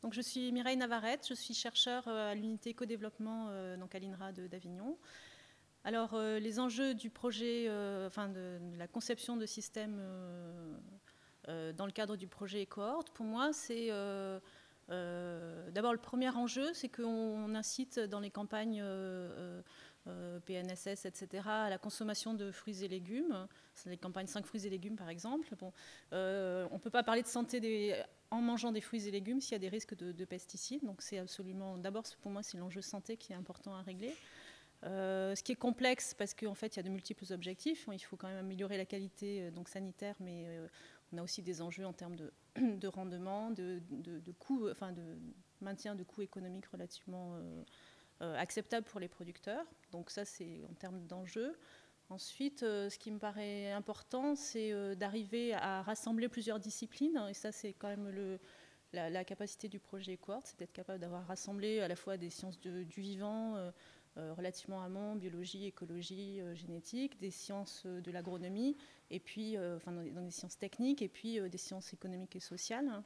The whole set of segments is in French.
Donc, je suis Mireille Navarrete, je suis chercheure à l'unité éco-développement donc à l'INRA d'Avignon. Alors, les enjeux du projet, de la conception de systèmes dans le cadre du projet Ecohort, pour moi, c'est d'abord le premier enjeu, c'est qu'on incite dans les campagnes PNSS, etc., à la consommation de fruits et légumes. C'est les campagnes 5 fruits et légumes, par exemple. Bon, on ne peut pas parler de santé en mangeant des fruits et légumes s'il y a des risques de pesticides. Donc c'est absolument, d'abord pour moi, c'est l'enjeu santé qui est important à régler. Ce qui est complexe parce qu'en fait il y a de multiples objectifs. Il faut quand même améliorer la qualité donc sanitaire, mais on a aussi des enjeux en termes de rendement, de coûts, enfin de maintien de coûts économiques relativement acceptables pour les producteurs. Donc ça c'est en termes d'enjeux. Ensuite, ce qui me paraît important, c'est d'arriver à rassembler plusieurs disciplines. Et ça c'est quand même la capacité du projet Ecohort, c'est d'être capable d'avoir rassemblé à la fois des sciences du vivant, relativement amont, biologie, écologie, génétique, des sciences de l'agronomie, et puis dans des sciences techniques, et puis des sciences économiques et sociales, hein,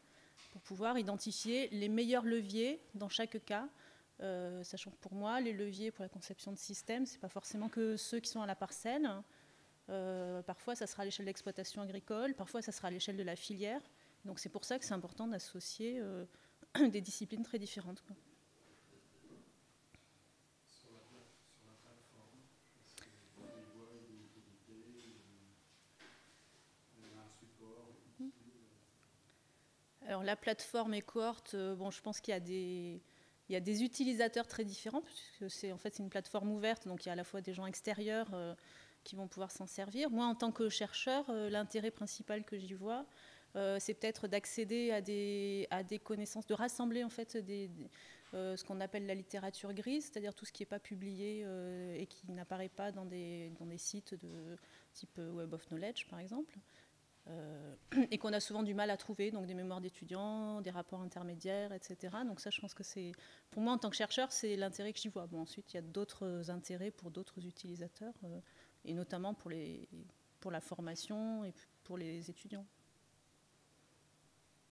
pour pouvoir identifier les meilleurs leviers dans chaque cas, sachant que pour moi, les leviers pour la conception de systèmes, c'est pas forcément que ceux qui sont à la parcelle. Parfois, ça sera à l'échelle d'exploitation agricole, parfois, ça sera à l'échelle de la filière. Donc c'est pour ça que c'est important d'associer des disciplines très différentes, quoi. Alors la plateforme Ecohort, bon, je pense qu'il y a des utilisateurs très différents, puisque c'est en fait une plateforme ouverte, donc il y a à la fois des gens extérieurs qui vont pouvoir s'en servir. Moi, en tant que chercheur, l'intérêt principal que j'y vois, c'est peut-être d'accéder à des connaissances, de rassembler en fait ce qu'on appelle la littérature grise, c'est-à-dire tout ce qui n'est pas publié et qui n'apparaît pas dans des sites de type Web of Knowledge, par exemple. Et qu'on a souvent du mal à trouver, donc des mémoires d'étudiants, des rapports intermédiaires, etc. Donc ça, je pense que c'est, pour moi, en tant que chercheur, c'est l'intérêt que j'y vois. Bon, ensuite, il y a d'autres intérêts pour d'autres utilisateurs, et notamment pour la formation et pour les étudiants.